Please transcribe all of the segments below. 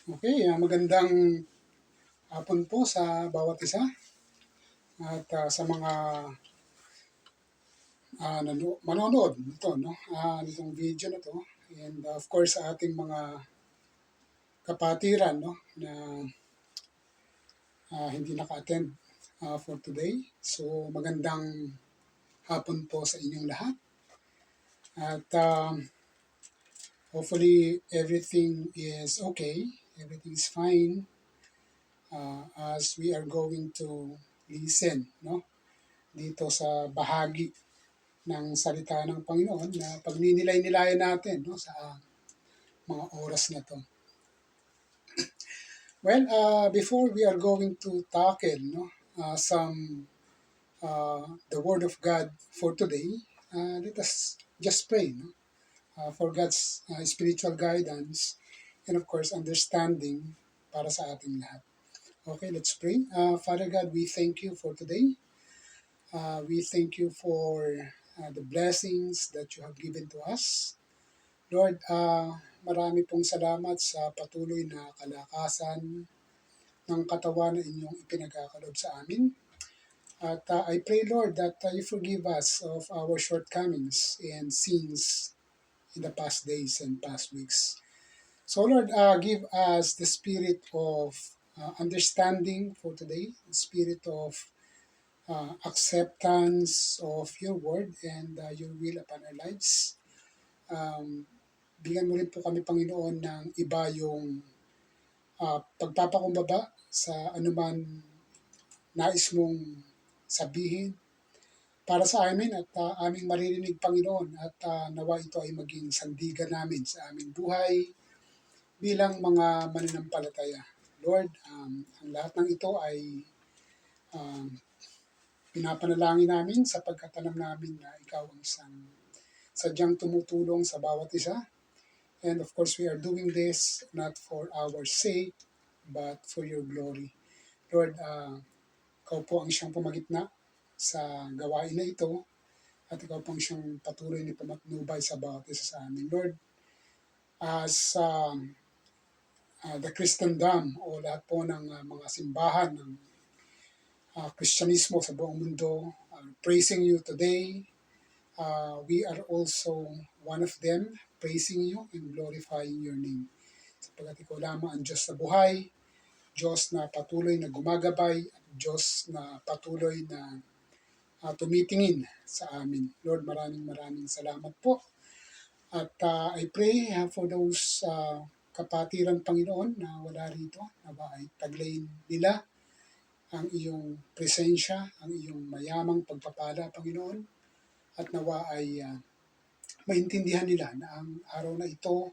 Okay, magandang hapon po sa bawat isa at sa mga manonood nito, no? Nitong video na to. And of course, sa ating mga kapatiran, no? Na hindi naka-attend for today. So, magandang hapon po sa inyong lahat. At hopefully, everything is okay. Everything is fine as we are going to listen, no? Dito sa bahagi ng salita ng Panginoon na pagninilay-nilayan natin, no, sa mga oras na to. Well, before we are going to tackle, no, some the Word of God for today, let us just pray, no, for God's spiritual guidance and of course understanding para sa ating lahat. Okay, let's pray. Father God, we thank you for today. We thank you for the blessings that you have given to us. Lord, marami pong salamat sa patuloy na kalakasan ng katawan na inyong ipinagkakaloob sa amin. At I pray, Lord, that you forgive us of our shortcomings and sins in the past days and past weeks. So, Lord, give us the spirit of understanding for today, the spirit of acceptance of your word and your will upon our lives. Bigyan mo rin po kami, Panginoon, ng iba yung pagpapakumbaba sa anuman nais mong sabihin para sa amin at aming maririnig, Panginoon, at nawa ito ay maging sandigan namin sa aming buhay bilang mga mananampalataya. Lord, ang lahat ng ito ay um, pinapanalangin namin sa pagkatanam namin na ikaw ang isang sadyang tumutulong sa bawat isa. And of course, we are doing this not for our sake, but for your glory. Lord, ikaw po ang siyang pumagitna sa gawain na ito at ikaw po ang siyang patuloy na pumatnubay sa bawat isa sa amin. Lord, as the Christendom o lahat po ng mga simbahan ng Kristyanismo sa buong mundo, praising you today, we are also one of them, praising you and glorifying your name. Sapagkat ikaw lamang ang Diyos na buhay, Diyos na patuloy na gumagabay, at Diyos na patuloy na tumitingin sa amin. Lord, maraming salamat po. At I pray for those kapatiran, Panginoon, na wala rito, na ba ay taglayin nila ang iyong presensya, ang iyong mayamang pagpapala, Panginoon, at nawa ay maintindihan nila na ang araw na ito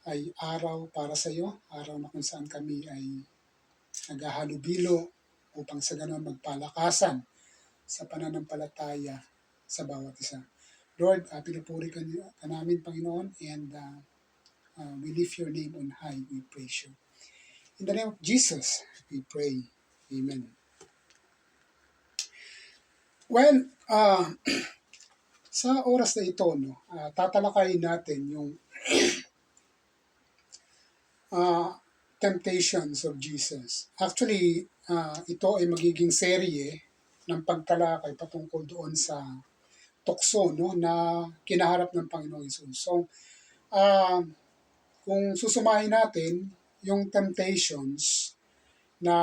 ay araw para sa iyo, araw na kung saan kami ay naghahalubilo upang sa ganon magpalakasan sa pananampalataya sa bawat isa. Lord, pinupuri ka namin, Panginoon, and we lift your name on high. We praise you. In the name of Jesus, we pray. Amen. Well, sa oras na ito, no, tatalakayin natin yung temptations of Jesus. Actually, ito ay magiging serye ng pagtalakay patungkol doon sa tukso, no, na kinaharap ng Panginoong Hesus. So, kung susumahin natin yung temptations na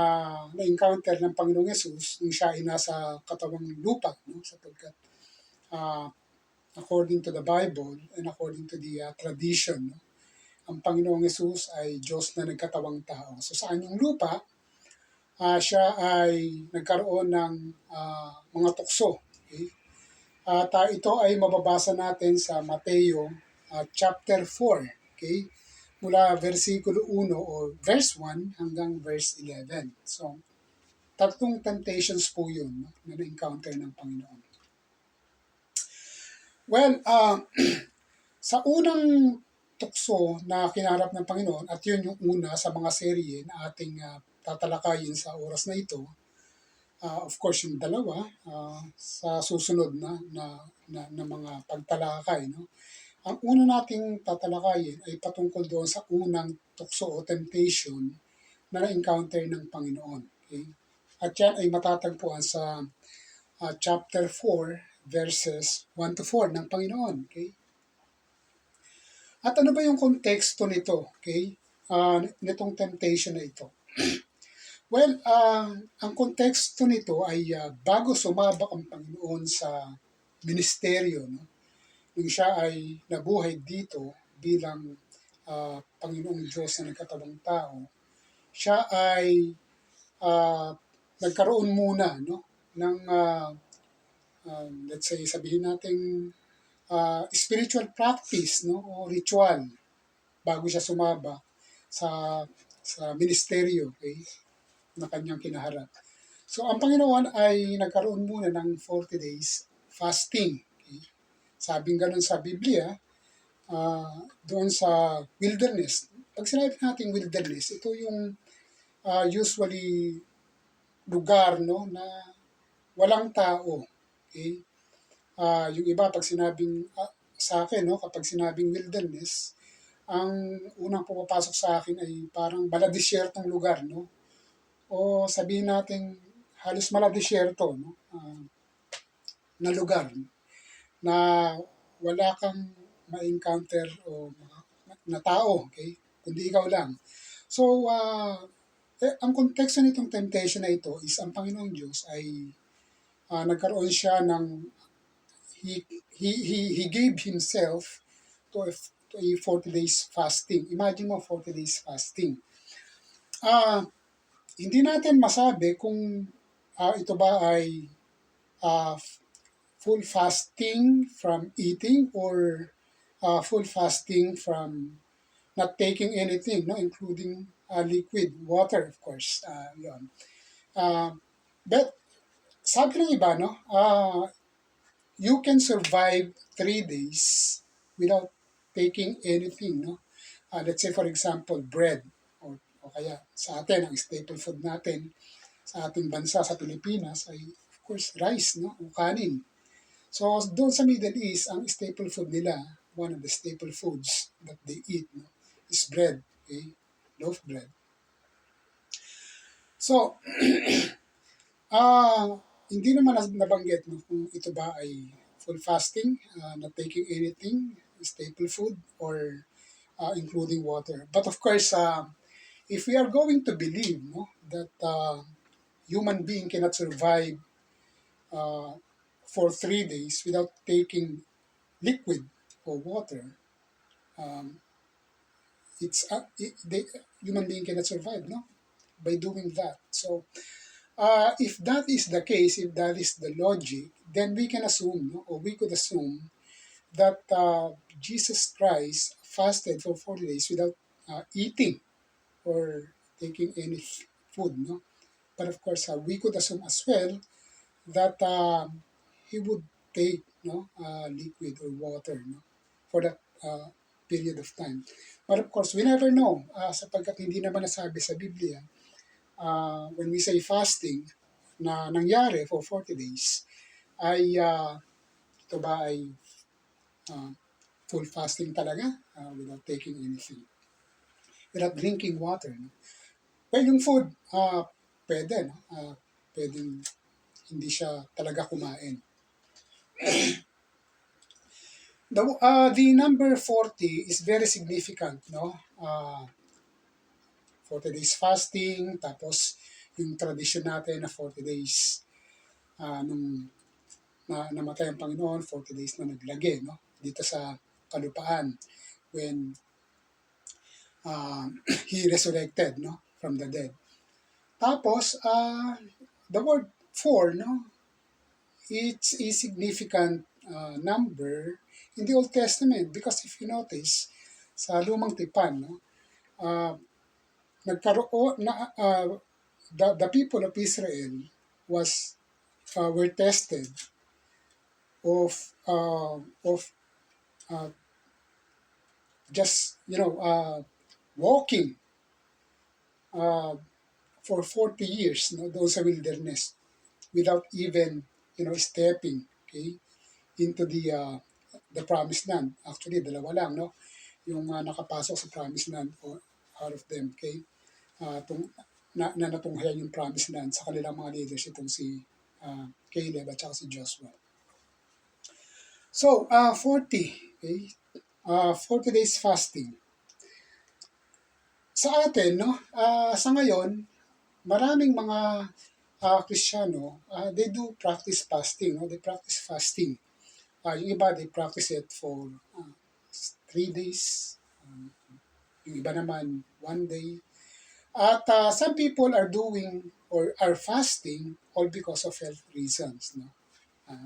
na-encounter ng Panginoong Hesus nung siya ay nasa katawang lupa, no, sapagkat according to the Bible and according to the tradition, no, ang Panginoong Hesus ay Diyos na nagkatawang tao. So sa anyong lupa, siya ay nagkaroon ng mga tukso. Okay? At ito ay mababasa natin sa Mateo chapter 4. Okay? Mula versikulo 1 o verse 1 hanggang verse 11. So, tatlong temptations po yun, no, na na-encounter ng Panginoon. Well, sa unang tukso na kinarap ng Panginoon, at yun yung una sa mga serye na ating tatalakayin sa oras na ito, of course yung dalawa sa susunod na mga pagtalakay, no? Ang una nating tatalakayin ay patungkol doon sa unang tukso o temptation na na-encounter ng Panginoon. Okay? At yan ay matatagpuan sa chapter 4, verses 1 to 4 ng Panginoon. Okay? At ano ba yung konteksto nito? Okay? Nitong temptation na ito. Well, ang konteksto nito ay bago sumabak ang Panginoon sa ministeryo, no? Nung siya ay nabuhay dito bilang Panginoong Diyos na nagkatawang tao, siya ay nagkaroon muna, no, ng let's say sabihin natin spiritual practice, no, o ritual bago siya sumaba sa ministeryo, okay, na kanyang kinaharap. So ang Panginoon ay nagkaroon muna ng 40 days fasting. Okay? Sabing ganun sa Biblia, doon sa wilderness. Pag sinabi natin wilderness, ito yung usually lugar, no, na walang tao. Okay? Yung iba pag sinabing sa akin, no, kapag sinabing wilderness, ang unang pumapasok sa akin ay parang maladisyertong lugar, no? O sabihin natin halos maladisyerto, no? Na lugar na wala kang ma-encounter o na tao, okay? Kundi ikaw lang. So, ang konteksto nitong temptation na ito is ang Panginoong Diyos ay nagkaroon siya ng he gave himself to a 40 days fasting. Imagine mo 40 days fasting. Hindi natin masabi kung ito ba ay uh, full fasting from eating or full fasting from not taking anything, no, including liquid water, of course. Yun. But sabi ng iba, no, you can survive 3 days without taking anything, no. Let's say for example, bread o kaya sa atin, ang staple food natin sa ating bansa, sa Pilipinas, ay of course rice, no, o kanin. So doon sa Middle East, ang staple food nila, one of the staple foods that they eat, no, is bread, okay? Loaf bread. So, hindi naman nabanggit, no, kung ito ba ay full fasting, not taking anything, staple food, or including water. But of course, if we are going to believe, no, that human being cannot survive for 3 days without taking liquid or water, human being cannot survive, no, by doing that. So if that is the case, if that is the logic, then we can assume, no, or we could assume that Jesus Christ fasted for 40 days without eating or taking any food, no. But of course, we could assume as well that he would take, no, liquid or water, no, for that period of time. But of course, we never know sapagkat hindi naman nasabi sa Biblia when we say fasting na nangyari for 40 days ay ito ba ay full fasting talaga without taking anything, without drinking water. No? Well, yung food, pwede, no? Pwedeng hindi siya talaga kumain. The number 40 is very significant, no? 40 days fasting, tapos yung tradition natin na 40 days nung namatay ang Panginoon, 40 days na naglagi, no? Dito sa kalupaan when he resurrected, no, from the dead. Tapos, the word 4, no, it's a significant number in the Old Testament because if you notice, sa Lumang Tipan, no, nagkaroon na the people of Israel were tested of just walking for 40 years, no, doon sa wilderness without even stepping, okay, into the promised land. Actually, dalawa lang, no? Yung nakapasok sa promised land or out of them, okay? Na natunghayan yung promised land sa kanilang mga leaders, itong si Caleb at saka si Joshua. So, 40, okay? 40 days fasting. Sa atin, no, sa ngayon, maraming mga Kristiyano, they do practice fasting. No? They practice fasting. Yung iba, they practice it for 3 days. Yung iba naman, 1 day. At some people are doing or are fasting all because of health reasons, no?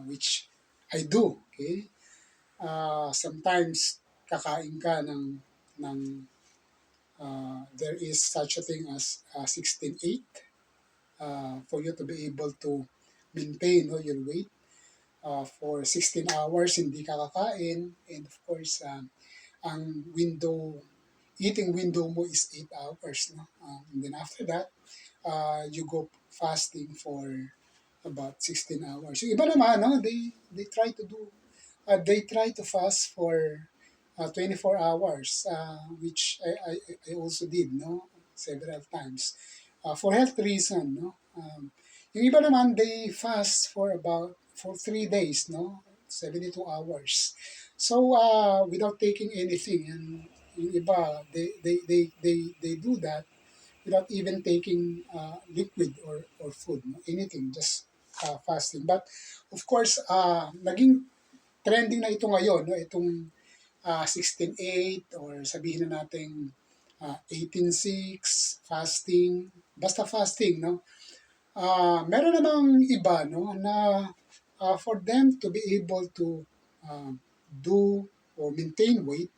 Which I do. Okay? Sometimes kakain ka ng there is such a thing as 16-8 for you to be able to maintain, no, your weight. For 16 hours hindi ka kakain, and of course ang eating window mo is 8 hours, no? And then after that you go fasting for about 16 hours. Yung iba naman, no, they try to do they try to fast for 24 hours, which I also did, no, several times, for health reason, no. Yung iba naman, they fast for 3 days, no, 72 hours. So without taking anything, and yung iba, they do that without even taking liquid or food, no, anything, just fasting. But of course, naging trending na ito ngayon, no, itong 16-8 or sabihin na natin 18-6, fasting, basta fasting, no? Meron namang iba, no, na for them to be able to do or maintain weight,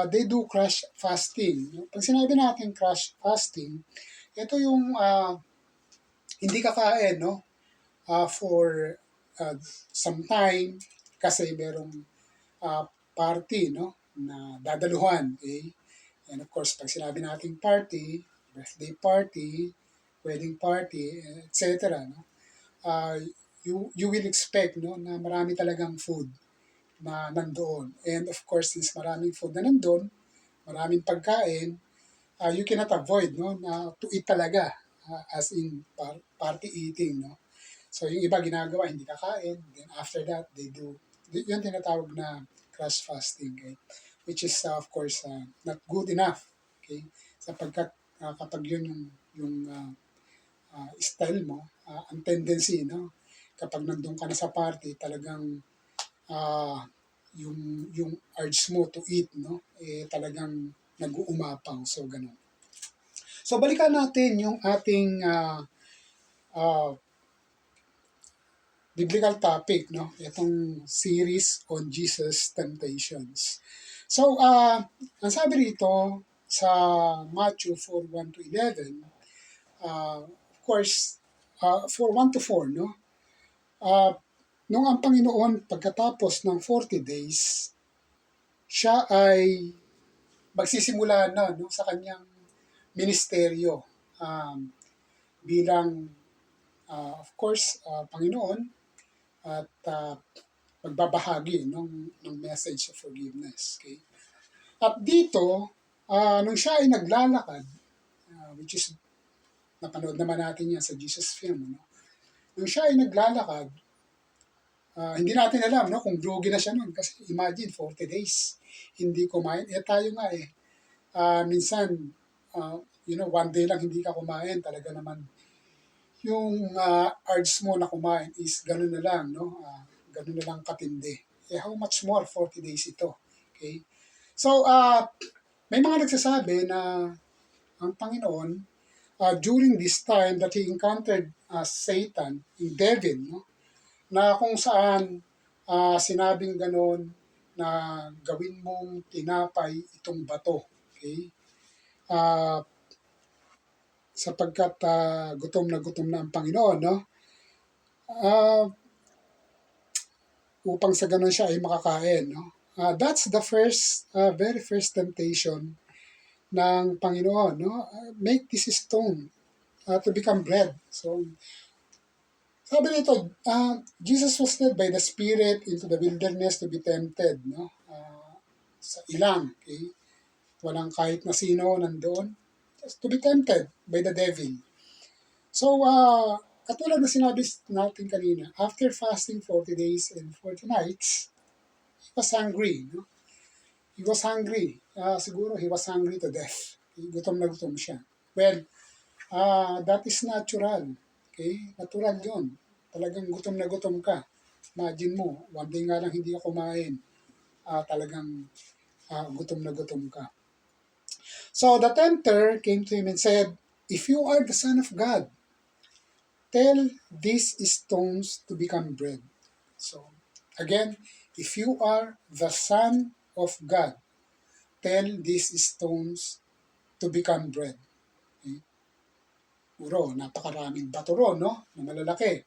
they do crash fasting. No? Pag sinabi natin crash fasting, ito yung hindi kakain, no, for some time kasi merong party, no, na dadaluhan, okay? And of course, pag sinabi nating party, birthday party, wedding party, etc., no, uh, you will expect, no, na marami talagang food na nandoon. And of course, since maraming food na nandoon, maraming pagkain, you cannot avoid, no, na to eat talaga, as in party eating, no. So yung iba ginagawa, hindi kakain. Then after that, they do, yun tinatawag na crash fasting. Okay? Which is, of course, not good enough. Okay? Sapagkat kapag yun yung style mo, ang tendency, no? Kapag nandun ka na sa party, talagang uh, yung urge mo to eat, no? Talagang nag-uumapaw. So, ganun. So, balikan natin yung ating uh, biblical topic, no? Itong series on Jesus' temptations. So, ang sabi rito sa Matthew 4:1-11, of course, 4:1-4, no? Nung ang Panginoon pagkatapos ng 40 days, siya ay magsisimula na, no, sa kanyang ministeryo bilang, of course, Panginoon, at magbabahagi ng message of forgiveness. Okay? At dito, nung siya ay naglalakad, which is, napanood naman natin yan sa Jesus film, no? Nung siya ay naglalakad, hindi natin alam, no, kung lugi na siya nun. Kasi imagine, 40 days, hindi kumain. Tayo nga minsan, 1 day lang hindi ka kumain, talaga naman, yung urge mo na kumain is gano'n na lang, no? Gano'n na lang katindi. How much more 40 days ito? Okay? So, may mga nagsasabi na ang Panginoon, during this time that He encountered Satan, yung devil, no? Na kung saan sinabing gano'n na gawin mong tinapay itong bato. Okay? Sapagkat gutom na ang Panginoon, no? Upang sa ganun siya ay makakain, no? That's the very first temptation ng Panginoon, no? Make this stone to become bread. So, Sabi nito, Jesus was led by the Spirit into the wilderness to be tempted, no? Sa ilang, okay? Walang kahit na sino nandoon. Just to be tempted by the devil. So, katulad na sinabi natin kanina, after fasting 40 days and 40 nights, he was hungry, no? He was hungry. Siguro he was hungry to death. Okay? Gutom na gutom siya. Well, that is natural. Okay? Natural yun. Talagang gutom na gutom ka. Imagine mo, one day nga lang hindi ka kumain. Talagang gutom na gutom ka. So the tempter came to him and said, "If you are the Son of God, tell these stones to become bread." So again, if you are the Son of God, tell these stones to become bread. Okay? Puro, napakaraming bato ron, no? Na malalaki.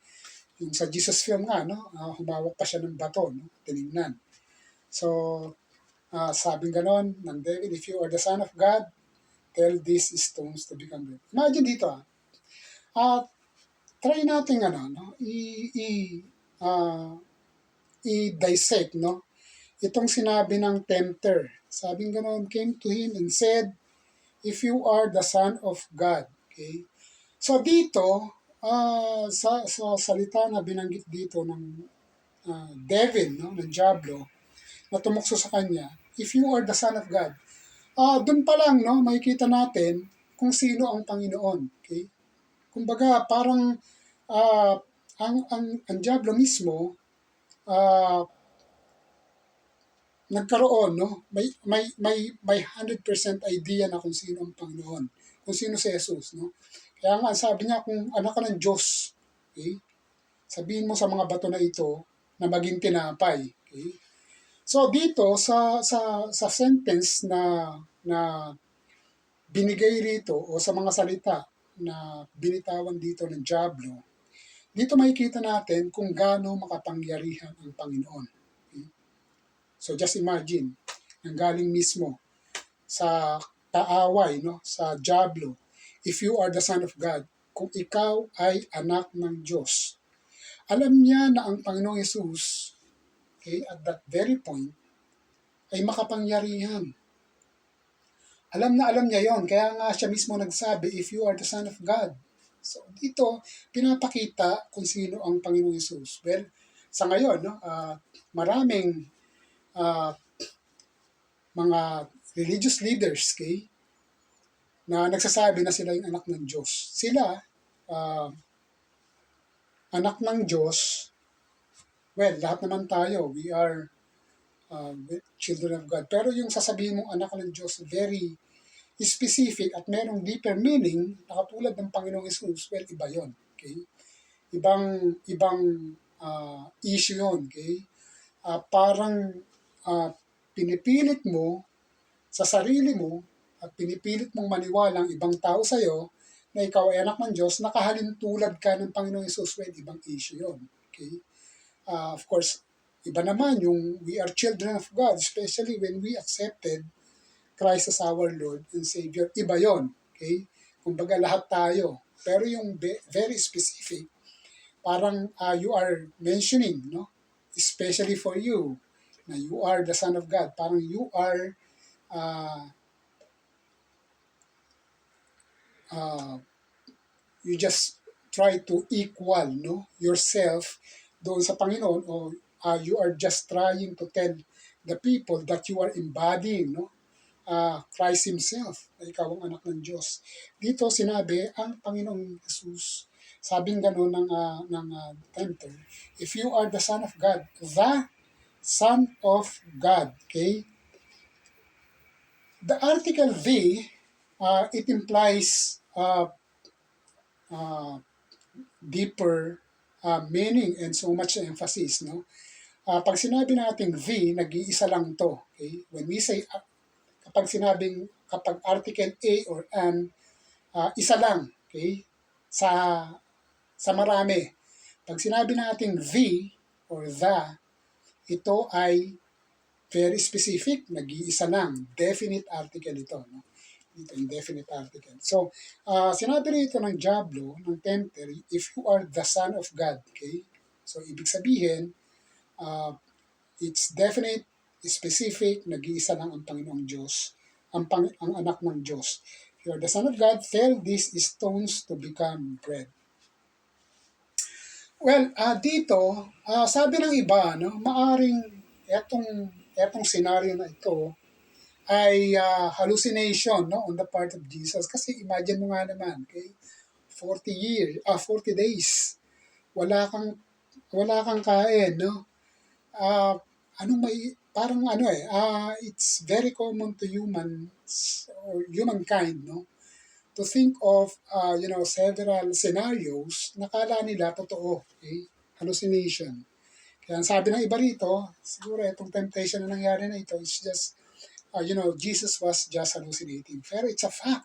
Yung sa Jesus film nga, no? Humawak pa siya ng bato, no? Tinignan. So, sabing ganon ng David, if you are the Son of God, tell these stones to become bread. Imagine dito, try natin no? Uh, i-dissect, no? Itong sinabi ng tempter. Sabing ganon, came to him and said, if you are the Son of God. Okay? So dito, sa salita na binanggit dito ng devil, no? Ng Diablo, na tumukso sa kanya, if you are the Son of God, doon pa lang, no, makikita natin kung sino ang Panginoon. Okay? Kumbaga, parang ang Diablo mismo, nagkaroon, no? May 100% idea na kung sino ang Panginoon, kung sino si Jesus, no? Kaya nga, sabi niya, kung anak ka ng Diyos, okay? Sabihin mo sa mga bato na ito na maging tinapay. Okay? So dito sa sentence na binigay rito o sa mga salita na binitawan dito ng Diablo, dito makikita natin kung gaano makapangyarihan ang Panginoon. Okay? So just imagine, nanggaling mismo sa kaaway, no, sa Diablo, if you are the Son of God, kung ikaw ay anak ng Diyos. Alam niya na ang Panginoong Yesus, okay, at that very point, ay makapangyarihan. Alam niya yon, kaya nga siya mismo nagsabi, if you are the Son of God. So dito, pinapakita kung sino ang Panginoong Yesus. Well, sa ngayon, no, maraming mga religious leaders, okay, na nagsasabi na sila yung anak ng Diyos. Sila, anak ng Diyos, well, lahat naman tayo, we are children of God. Pero yung sasabihin mong anak ng Diyos, very specific at merong deeper meaning na katulad ng Panginoong Yesus, well, iba yon. Okay? Ibang issue yon. Okay? Parang pinipilit mo sa sarili mo at pinipilit mong maniwala ang ibang tao sa'yo na ikaw ay anak ng Diyos, nakahalintulad ka ng Panginoong Yesus, well, ibang issue yon. Okay? Of course, iba naman yung we are children of God, especially when we accepted Christ as our Lord and Savior. Iba yon. Okay? Kumbaga lahat tayo. Pero yung very specific, parang you are mentioning, no? Especially for you, na you are the Son of God. Parang you are you just try to equal, no, yourself doon sa Panginoon, o you are just trying to tell the people that you are embodying, no, Christ Himself, na ikaw ang anak ng Diyos. Dito sinabi, ang Panginoong Jesus, sabing gano'n ng tempter, if you are the Son of God, the Son of God, okay? The article the, it implies deeper meaning and so much emphasis, no? Pag sinabi natin the, nag-iisa lang to, okay? When we say, kapag article a or an, isa lang, okay? Sa marami. Pag sinabi natin the or the, ito ay very specific, nag-iisa lang, definite article ito, no? dito, indefinite article. So, sinabi rito ng Diablo, ng tempter, if you are the Son of God, okay? So, ibig sabihin, uh, it's definite, specific, nag-iisa lang ang Panginoong Diyos, ang anak ng Diyos. If you are the Son of God, tell these stones to become bread. Well, dito, sabi ng iba, no, maaring etong scenario na ito ay hallucination, no, on the part of Jesus. Kasi imagine mo nga naman, okay, 40 days, wala kang kain, no? Ah, anong may parang it's very common to humans or humankind, no, to think of several scenarios na kala nila totoo, okay? Hallucination. Kaya ang sabi ng iba rito, siguro itong temptation na nangyari na ito is just Jesus was just hallucinating. Pero it's a fact.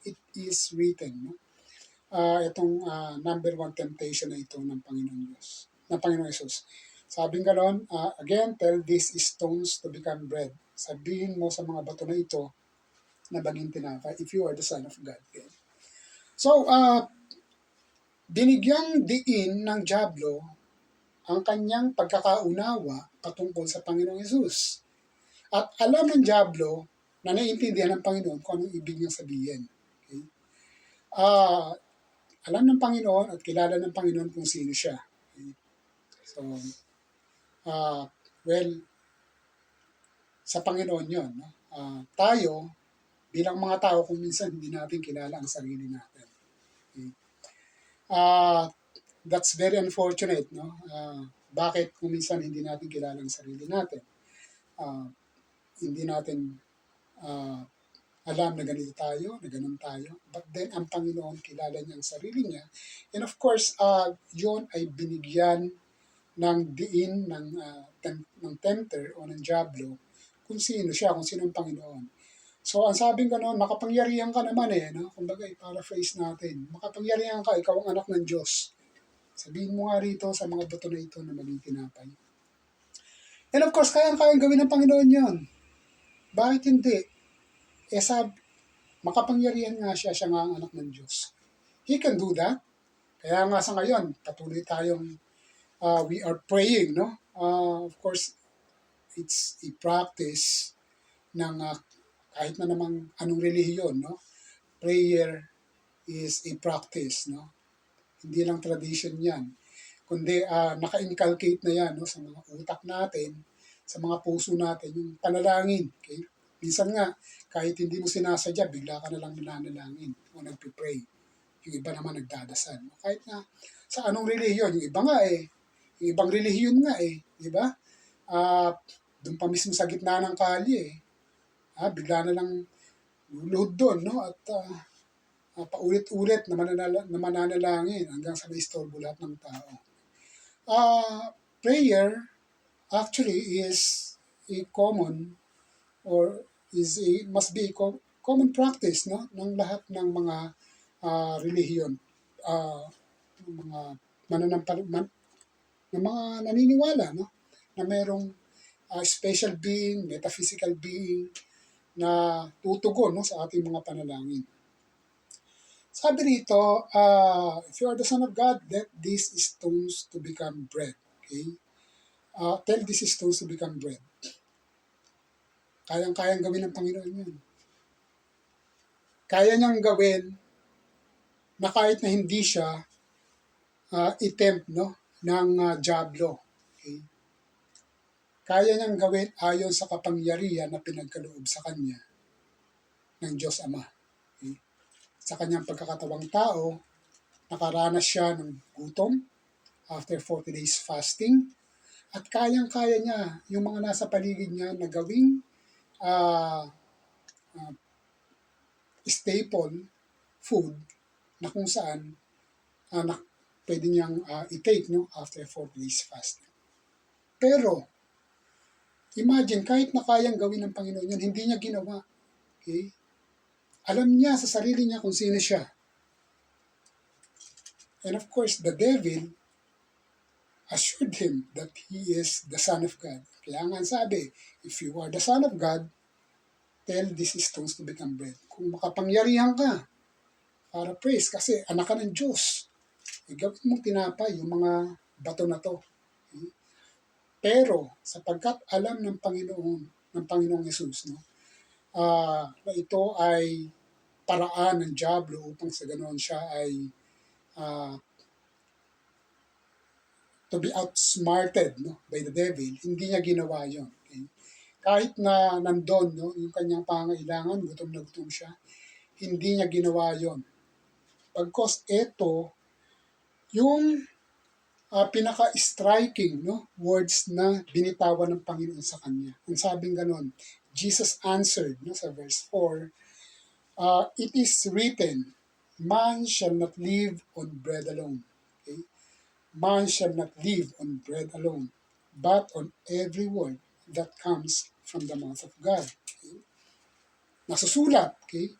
It is written. No? Itong number one temptation na ito ng Panginoon Diyos, ng Panginoon Jesus. Sabing gano'n, again, tell these stones to become bread. Sabihin mo sa mga bato na ito na maging tinapay if you are the Son of God. Okay? So, binigyang diin ng Diablo ang kanyang pagkakaunawa patungkol sa Panginoong Yesus. At alam ng Diablo na naiintindihan ng Panginoon kung anong ibig niyang sabihin. Okay? Alam ng Panginoon at kilala ng Panginoon kung sino siya. Okay? So, well, sa Panginoon yun. No? Tayo, bilang mga tao, kung minsan hindi natin kilala ang sarili natin. Okay? That's very unfortunate. No? Bakit kung minsan hindi natin kilala ang sarili natin? Hindi natin alam na ganito tayo, na ganun tayo. But then, ang Panginoon, kilala niya ang sarili niya. And of course, yun ay binigyan ng diin ng tempter o ng Diablo kung sino siya, kung sino ang Panginoon. So, ang sabing gano'n, makapangyarihan ka naman no? Kumbaga, paraphrase natin. Makapangyarihan ka, ikaw ang anak ng Diyos. Sabihin mo nga rito sa mga bato na ito na maging tinapay. And of course, kayang-kayang gawin ng Panginoon yun. Bakit hindi? Makapangyarihan nga siya nga ang anak ng Diyos. He can do that. Kaya nga sa ngayon, patuloy tayong we are praying, no? Of course, it's a practice ng kahit na namang anong relihiyon, no? Prayer is a practice, no? Hindi lang tradition yan. Kundi naka-inculcate na yan, no? Sa mga utak natin, sa mga puso natin, yung panalangin, okay? Minsan nga, kahit hindi mo sinasadya, bigla ka na lang nananalangin o nagpipray. Yung iba naman nagdadasal. Kahit na sa anong relihiyon, yung iba nga yung ibang relihiyon nga di ba? Doon pa mismo sa gitna ng kalye bigla na lang luluhod doon, no? At paulit-ulit na mananalangin hanggang sa may istorbo lahat ng tao. Prayer actually is a common or must be a common practice, no, ng lahat ng mga relihiyon, ng mga ng mga naniniwala, no, na merong special being, metaphysical being na tutugon, no, sa ating mga panalangin. Sabi rito, if you are the Son of God, let these stones to become bread. Okay? Tell these stones to become bread. Kayang-kayang gawin ng Panginoon yun. Kaya niyang gawin na kahit na hindi siya i-tempt, no, ng Diablo. Okay? Kaya niyang gawin ayon sa kapangyarihan na pinagkaloob sa kanya ng Diyos Ama. Okay? Sa kanyang pagkakatawang tao, nakaranas siya ng gutom after 40 days fasting at kayang-kaya niya yung mga nasa paligid niya na gawing staple food na kung saan na pwede niyang i-take, no, after 40 days fasting. Pero, imagine, kahit na kayang gawin ng Panginoon yan, hindi niya ginawa. Okay? Alam niya sa sarili niya kung sino siya. And of course, the devil assured him that he is the Son of God. Kaya nga sabi, if you are the Son of God, tell these stones to become bread. Kung makapangyarihan ka para praise, kasi anak ka ng Diyos, gawin mong tinapay yung mga bato na to. Okay? Pero sapagkat alam ng Panginoong Yesus, no, na ito ay paraan ng Diablo upang sa ganoon siya ay uh, to be outsmarted, no, by the devil, hindi niya ginawa yon. Okay? Kahit na nandun, no, yung kanyang pangailangan, gutom na gutom siya, hindi niya ginawa yon. Pagkos ito, yung pinaka-striking, no, words na binitawan ng Panginoon sa kanya. Ang sabing ganon, Jesus answered, no, sa verse 4, it is written, man shall not live on bread alone. Okay? Man shall not live on bread alone, but on every word that comes from the mouth of God. Okay? Nasusulat, okay?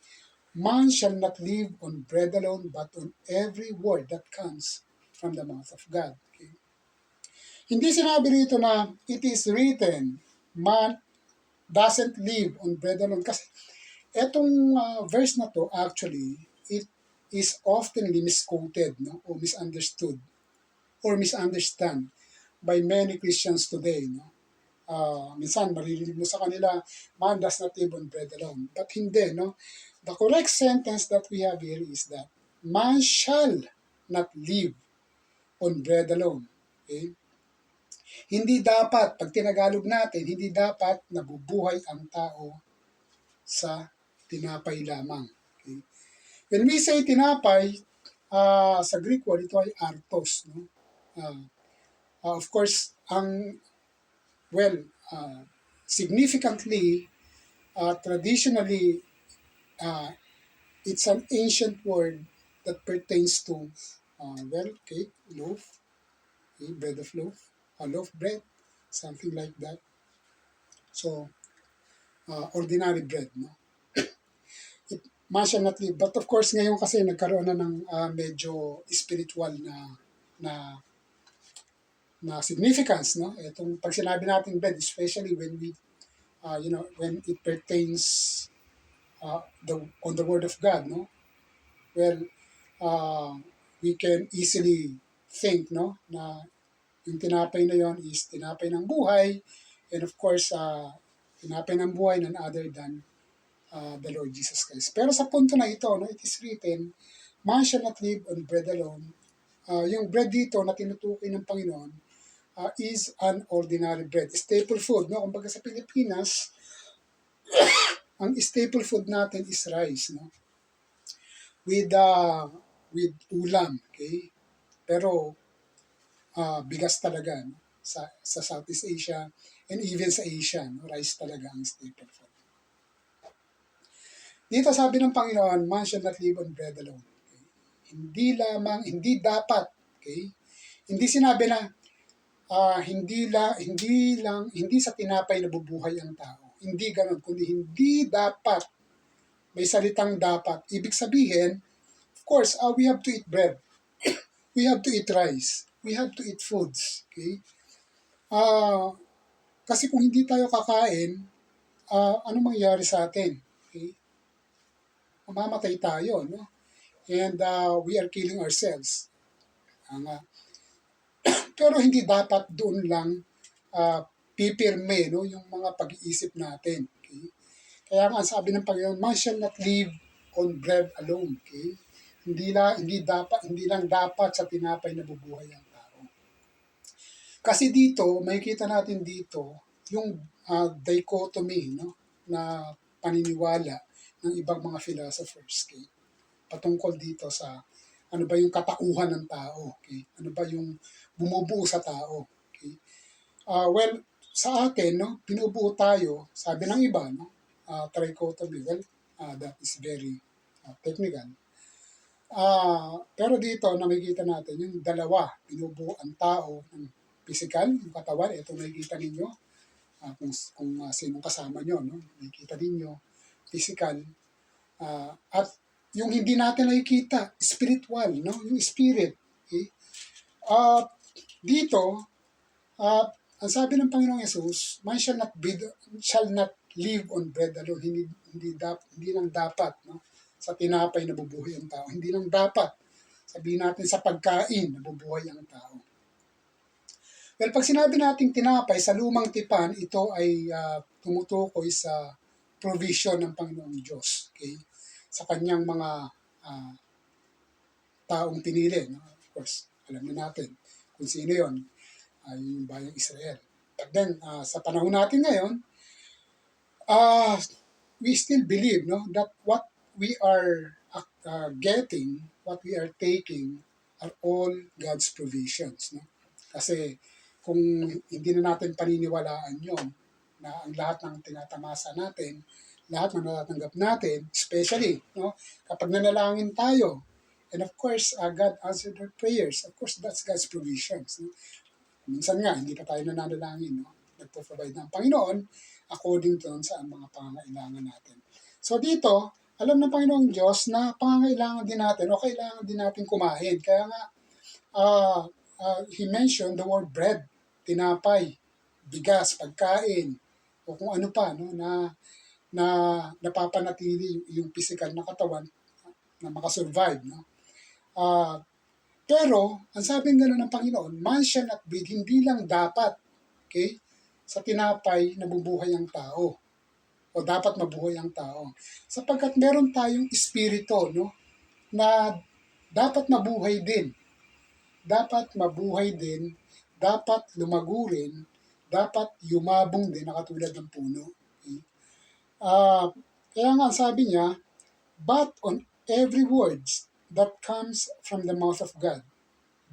Man shall not live on bread alone, but on every word that comes from the mouth of God. Okay? Hindi sinabi rito na it is written, man doesn't live on bread alone. Kasi etong verse na to, actually, it is oftenly misquoted, no, o misunderstood or misunderstand by many Christians today. No? Minsan maririnig mo sa kanila, man does not live on bread alone. But hindi, no? The correct sentence that we have here is that man shall not live on bread alone. Okay? Hindi dapat, pag tinagalog natin, hindi dapat nabubuhay ang tao sa tinapay lamang. Okay? When we say tinapay, sa Greek word, ito ay artos. No? Of course, well, significantly, traditionally, it's an ancient word that pertains to, cake, loaf, okay, bread of loaf, a loaf bread, something like that. So, ordinary bread, no? Man shall not live. But of course, ngayon kasi nagkaroon na ng medyo spiritual na na significance, no? Itong pag sinabi natin bread, especially when we, when it pertains on the Word of God, no? Well, uh, we can easily think, no, na yung tinapay na yon is tinapay ng buhay, and of course, tinapay ng buhay none other than the Lord Jesus Christ. Pero sa punto na ito, no, it is written, man shall not live on bread alone. Yung bread dito na tinutukoy ng Panginoon is an ordinary bread. Staple food, no? Kumbaga sa Pilipinas, ang staple food natin is rice, no? With ulam, okay? Pero bigas talaga, no? Sa Southeast Asia and even sa Asia, no? Rice talaga ang staple food. Dito sabi ng Panginoon, man shall not live on bread alone. Okay? Hindi dapat, okay? Hindi sinabi na hindi sa tinapay nabubuhay ang tao. Hindi ganoon, kundi hindi dapat. May salitang dapat. Ibig sabihin, of course, we have to eat bread. We have to eat rice. We have to eat foods. Okay? Kasi kung hindi tayo kakain, ano mangyayari sa atin? Okay? Mamamatay tayo, no? And we are killing ourselves. Pero hindi dapat doon lang pipirme, no, yung mga pag-iisip natin. Okay? Kaya nga sabi ng Panginoon, man shall not live on bread alone. Okay? Hindi lang dapat sa tinapay na bubuhay ang tao. Kasi dito, makikita natin dito yung dichotomy, no, na paniniwala ng ibang mga philosophers. Okay? Patungkol dito sa ano ba yung katauhan ng tao. Okay? Ano ba yung bumubuo sa tao. Okay? Well, sa atin, no, binubuo tayo, sabi ng iba, no, trichotomy, well, that is very technical. Pero dito, nakikita natin yung dalawa, binubuo ang tao ng physical, yung katawan, ito nakikita ninyo, kung sinong kasama nyo, no, nakikita ninyo, physical, at yung hindi natin nakikita, spiritual, no, yung spirit. Okay? Dito, ang sabi ng Panginoong Yesus, man shall not live on bread alone. Hindi lang dapat, no, sa tinapay nabubuhay ang tao. Hindi lang dapat sabihin natin sa pagkain nabubuhay ang tao. Well, pag sinabi nating tinapay sa lumang tipan, ito ay tumutukoy sa provision ng Panginoong Diyos. Okay? Sa kanyang mga taong pinili. No? Of course, alam na natin kung sino yon, yung bayang Israel. But then, sa panahon natin ngayon, we still believe, no, that what we are getting, what we are taking, are all God's provisions. No? Kasi kung hindi na natin paniniwalaan yon, na ang lahat ng tinatamasa natin, lahat ng natatanggap natin, especially, no, kapag nanalangin tayo, and of course, God answered our prayers. Of course, that's God's provisions. No? Minsan nga, hindi pa tayo nananalangin. No? Nagpo-provide ng Panginoon according to sa mga pangangailangan natin. So dito, alam ng Panginoong Diyos na pangangailangan din natin o kailangan din natin kumain. Kaya nga, He mentioned the word bread, tinapay, bigas, pagkain, o kung ano pa, no, na napapanatili yung physical na katawan na makasurvive. No? Pero, ang sabi nga ng Panginoon, man shall not bread, hindi lang dapat, okay, sa tinapay nabubuhay ang tao. O dapat mabuhay ang tao. Sapagkat meron tayong espiritu, no, na dapat mabuhay din. Dapat mabuhay din, dapat lumago rin, dapat yumabong din na katulad ng puno. Okay? Kaya nga sabi niya, but on every word that comes from the mouth of God.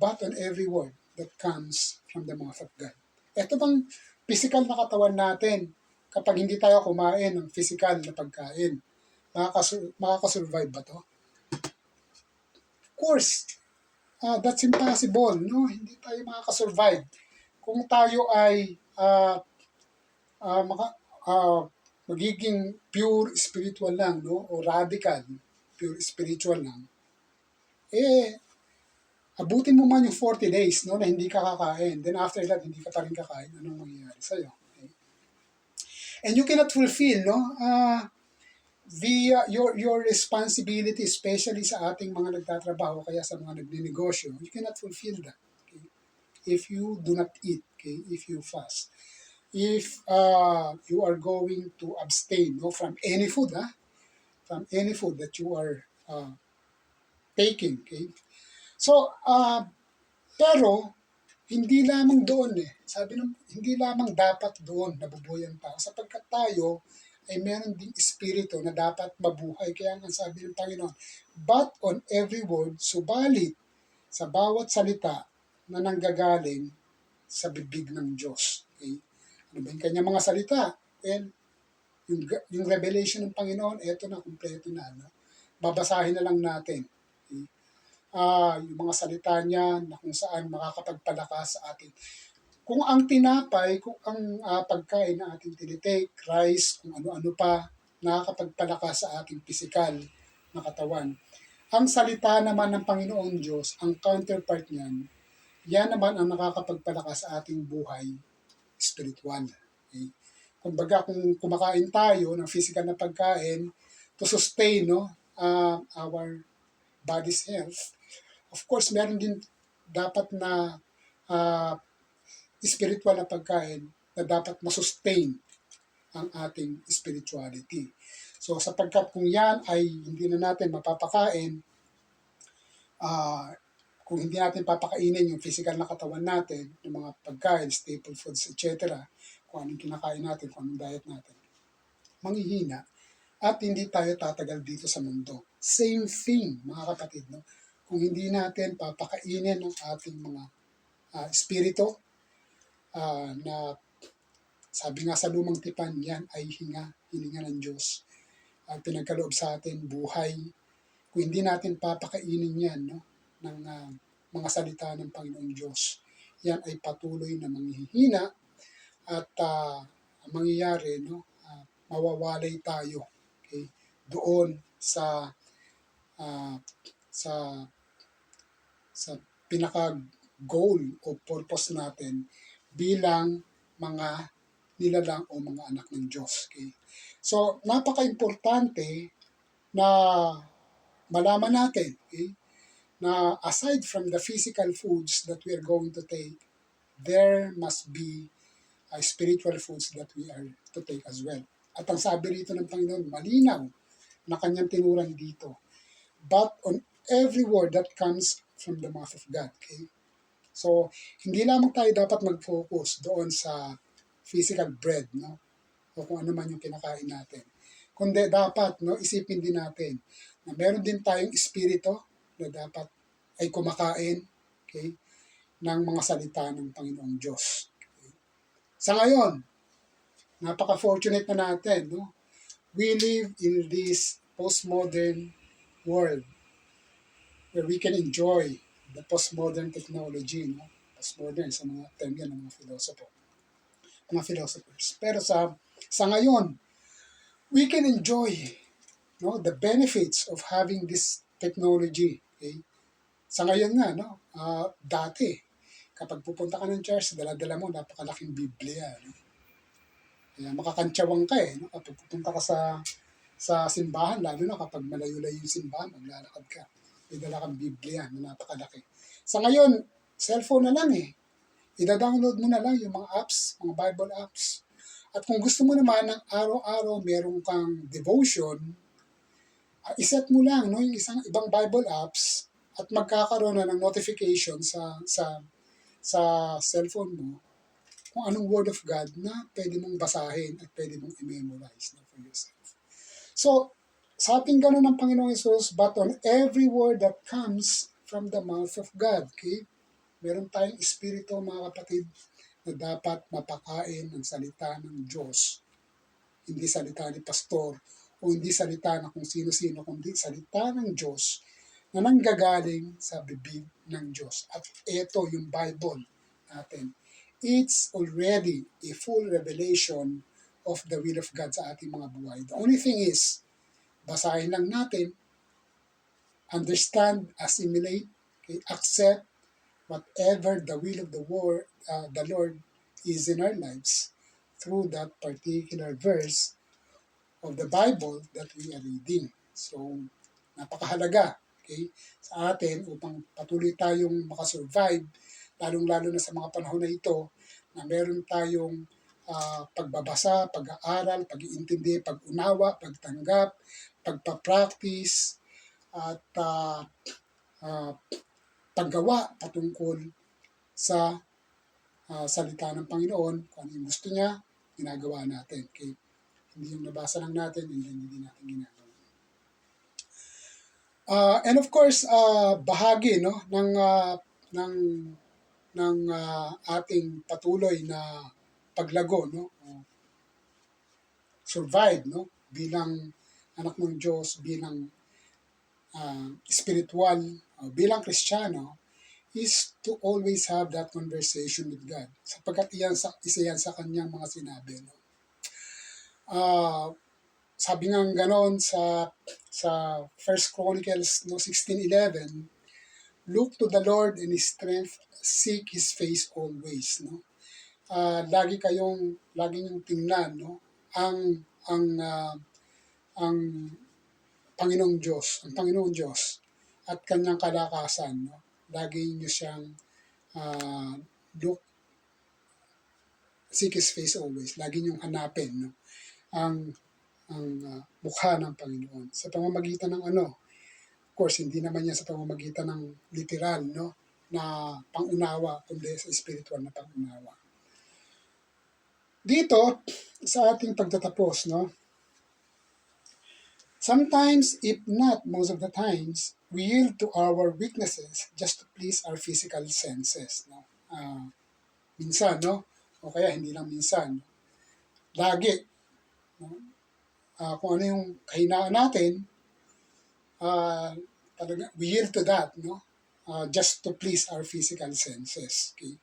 But on every word that comes from the mouth of God. Ito bang physical na katawan natin, kapag hindi tayo kumain ng physical na pagkain, makakasurvive ba to? Of course, that's impossible. No? Hindi tayo makakasurvive. Kung tayo ay magiging pure spiritual lang, no, o radical, pure spiritual lang, abutin mo man yung 40 days, no, na hindi ka kakain. Then after that, hindi ka pa rin kakain. Anong mangyayari sa'yo? Okay? And you cannot fulfill, no, your responsibility, especially sa ating mga nagtatrabaho, kaya sa mga nagninegosyo, you cannot fulfill that. Okay? If you do not eat, okay, if you fast. If you are going to abstain, no, from any food, from any food that you are taking. Okay? So, pero, hindi lamang doon Sabi ng, hindi lamang dapat doon nabubuhay ang tao. Sapagkat tayo ay meron ding espiritu na dapat mabuhay. Kaya nga sabi ng Panginoon, but on every word, subalit sa bawat salita na nanggagaling sa bibig ng Diyos. Okay? Ano ba yung kanyang mga salita? Well, yung revelation ng Panginoon, eto na, kumpleto na. No? Babasahin na lang natin. Okay? Yung mga salita niya na kung saan makakapagpalakas sa atin. Kung ang tinapay, kung ang pagkain na ating tinitake, rice, kung ano-ano pa, nakakapagpalakas sa ating pisikal na katawan. Ang salita naman ng Panginoon Diyos, ang counterpart niyan, yan naman ang nakakapagpalakas sa ating buhay spiritual. Okay? Kumbaga, kung kumakain tayo ng physical na pagkain to sustain, no, our body's health, of course, meron din dapat na spiritual na pagkain na dapat masustain ang ating spirituality. So, sapagkat kung yan ay hindi na natin mapapakain, kung hindi natin papakainin yung physical na katawan natin, yung mga pagkain, staple foods, etc., kung anong kinakain natin, kung anong diet natin, manghihina at hindi tayo tatagal dito sa mundo. Same thing, mga kapatid, no? Kung hindi natin papakainin ang ating mga espiritu, na sabi nga sa lumang tipan, yan ay hininga ng Diyos. Pinagkaloob sa atin buhay. Kung hindi natin papakainin yan, no, ng mga salita ng Panginoong Diyos, yan ay patuloy na manghihina at mangyayari, no, mawawalay tayo, okay, doon sa pinaka-goal o purpose natin bilang mga nilalang o mga anak ng Diyos. Okay? So, napaka-importante na malaman natin, okay, na aside from the physical foods that we are going to take, there must be spiritual foods that we are to take as well. At ang sabi rito ng Panginoon, malinaw na kanyang tinuran dito. But on every word that comes from the mouth of God. Okay? So, hindi lamang tayo dapat mag-focus doon sa physical bread, no? O kung ano man yung kinakain natin. Kundi dapat, no, isipin din natin na meron din tayong espiritu na dapat ay kumakain, okay, ng mga salita ng Panginoong Diyos. Okay? Sa ngayon, napaka-fortunate na natin, no? We live in this postmodern world where we can enjoy the postmodern technology, no? Postmodern sa mga term yan ng mga philosophers. Pero sa ngayon, we can enjoy, no, the benefits of having this technology. Okay? Sa ngayon nga, no, dati, kapag pupunta ka ng church, dala-dala mo napakalaking Biblia. No? Kaya makakantsyawang ka eh. No? Kapag pupunta ka sa simbahan, lalo na kapag malayo-layo yung simbahan, maglalakad ka. May dala kang Biblia na napakalaki. Sa ngayon, cellphone na lang eh. Ida-download mo na lang yung mga apps, mga Bible apps. At kung gusto mo naman ng araw-araw meron kang devotion, iset mo lang no, yung ibang Bible apps at magkakaroon na ng notification sa cellphone mo kung anong Word of God na pwede mong basahin at pwede mong i-memorize na for yourself. So, sa ating ganun ng Panginoong Yesus, but on every word that comes from the mouth of God. Okay? Meron tayong espiritu, mga kapatid, na dapat mapakain ng salita ng Diyos. Hindi salita ni pastor o hindi salita na kung sino-sino, kundi salita ng Diyos na nanggagaling sa bibig ng Diyos. At ito yung Bible natin. It's already a full revelation of the will of God sa ating mga buhay. The only thing is, basahin lang natin, understand, assimilate, okay, accept whatever the will of the Lord is in our lives through that particular verse of the Bible that we are reading. So, napakahalaga, okay, sa atin upang patuloy tayong makasurvive, lalong-lalo na sa mga panahon na ito, na meron tayong pagbabasa, pag-aaral, pag-iintindi, pag-unawa, pagtanggap, pagpa-practice, at paggawa patungkol sa salita ng Panginoon, kung ano yung gusto niya, ginagawa natin. Okay? Hindi yung nabasa lang natin, hindi natin ginagawa. And of course, bahagi no ng ating patuloy na paglago, no, survive, no, bilang anak ng Diyos, bilang spiritual, bilang Kristiyano, is to always have that conversation with God. Sapagkat isa yan sa kanyang mga sinabi. No? Sabi nga ganon sa 1 Chronicles no, 16:11, look to the Lord and His strength, seek His face always. No? Lagi niyong tingnan no, ang Panginoong Diyos at kanyang kalakasan. No? Lagi niyo siyang seek His face always. Lagi niyong hanapin no? ang mukha ng Panginoon. Sa pamamagitan ng of course, hindi naman yan sa pamamagitan ng literal, no? Na pangunawa, kundi sa spiritual na pangunawa. Dito, sa ating pagtatapos, no? Sometimes, if not most of the times, we yield to our weaknesses just to please our physical senses. No? Minsan, no? O kaya hindi lang minsan. Lagi. No? Kung ano yung kahinaan natin, talaga, we yield to that, no? Just to please our physical senses. Okay?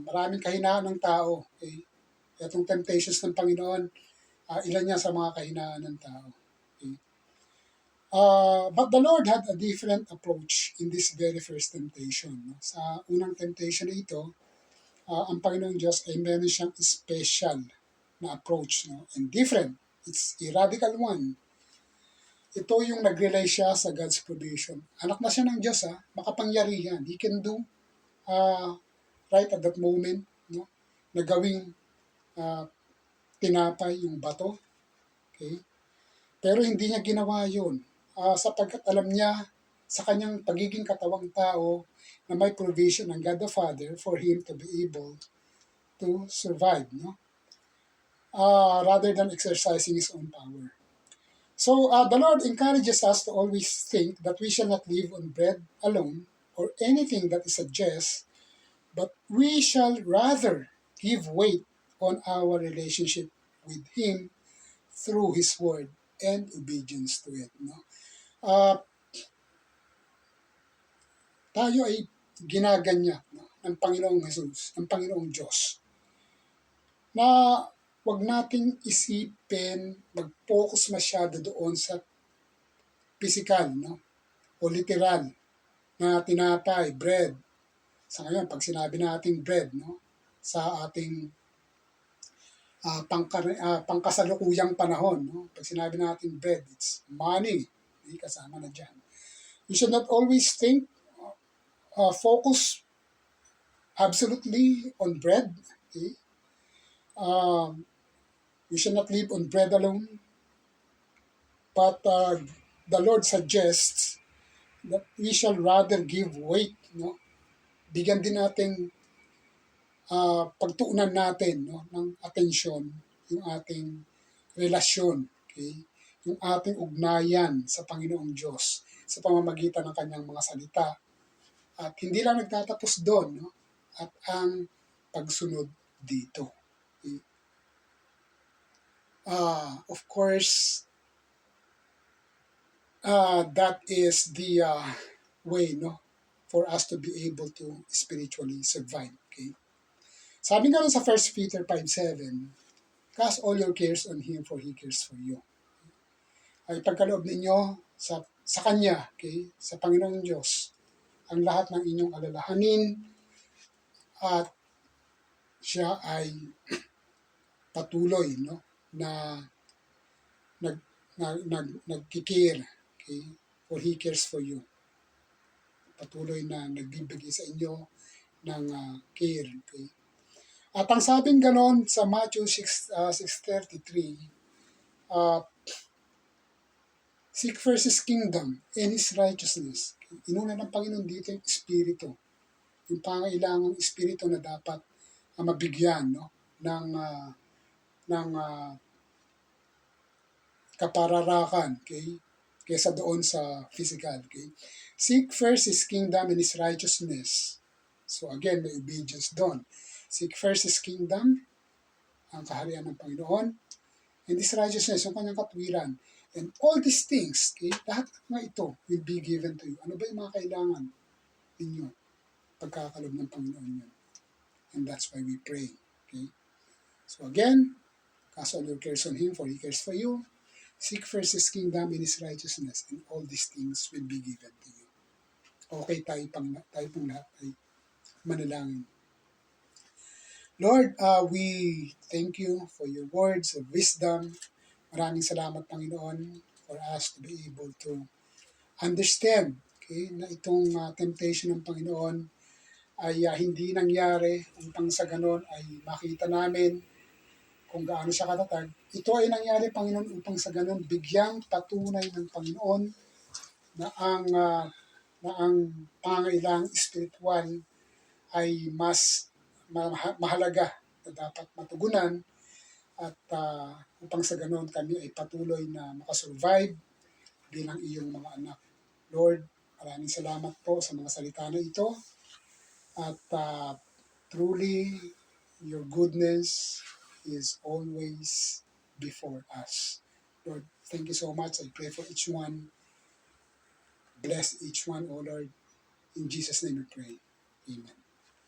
Maraming kahinaan ng tao. Okay? Itong temptations ng Panginoon, ilan yan sa mga kahinaan ng tao. Okay? But the Lord had a different approach in this very first temptation. No? Sa unang temptation na ito, ang Panginoong Diyos ay meron siyang special na approach, no? And different. It's a radical one. Ito yung nag-rely siya sa God's provision. Anak na siya ng Diyos, makapangyarihan. He can do right at that moment, no? Na gawing tinapay yung bato. Okay? Pero hindi niya ginawa yun. Sapagkat alam niya sa kanyang pagiging katawang tao na may provision ng God the Father for him to be able to survive, no? Rather than exercising his own power. So the Lord encourages us to always think that we shall not live on bread alone or anything that is suggests, but we shall rather give weight on our relationship with Him through His Word and obedience to it. No? Tayo ay ginaganyak, no, ng Panginoong Jesus, ng Panginoong Diyos, na wag nating isipin, mag-focus masyado doon sa physical, no, o literal na tinapay, bread. Sa ngayon, pag sinabi nating bread, no, sa ating pangkasalukuyang panahon, no, pag sinabi nating bread, it's money. Okay, kasama na dyan. You should not always think, focus absolutely on bread. Okay? We should not live on bread alone. But the Lord suggests that we shall rather give weight, no? Bigyan din natin pagtuunan natin, no, ng atensyon yung ating relasyon, okay? Yung ating ugnayan sa Panginoong Diyos sa pamamagitan ng kanyang mga salita. At hindi lang nagtatapos doon, no? At ang pagsunod dito. Okay? Of course, that is the way, no, for us to be able to spiritually survive. Okay? Sabi nga sa 1 Peter 5:7, cast all your cares on Him for He cares for you. Ay pagkaloob ninyo sa Kanya, okay, sa Panginoong Diyos, ang lahat ng inyong alalahanin at siya ay patuloy, no, na nagkikare, okay, for He cares for you. Patuloy na nagbibigay sa inyo ng care. Okay? At ang sabing ganon sa Matthew 6:33, seek first His kingdom and His righteousness. Okay? Inuna ng Panginoon dito yung Espiritu. Yung pangailangang Espiritu na dapat mabigyan, no, ng kapararakan, okay? Kesa doon sa physical. Okay? Seek first His kingdom and His righteousness. So again, may obedience doon. Seek first His kingdom, ang kaharian ng Panginoon, and His righteousness, yung kanyang katwiran. And all these things, okay, lahat ng ito will be given to you. Ano ba yung mga kailangan ninyo? Pagkakalob ng Panginoon yun. And that's why we pray. Okay? So again, cast all your cares on Him, for He cares for you. Seek first His kingdom and His righteousness, and all these things will be given to you. Okay, tayo pong lahat ay manalangin. Lord, we thank you for your words of wisdom. Maraming salamat, Panginoon, for us to be able to understand, okay, na itong temptation ng Panginoon ay hindi nangyari upang sa ganon ay makita namin kung gaano siya katatag. Ito ay nangyari, Panginoon, upang sa ganon bigyang patunay ng Panginoon na ang pangailangang espiritual ay mas mahalaga na dapat matugunan at upang sa ganon kami ay patuloy na makasurvive bilang iyong mga anak. Lord, maraming salamat po sa mga salita na ito at truly your goodness is always before us. Lord, thank you so much. I pray for each one. Bless each one, O Lord. In Jesus' name we pray. Amen.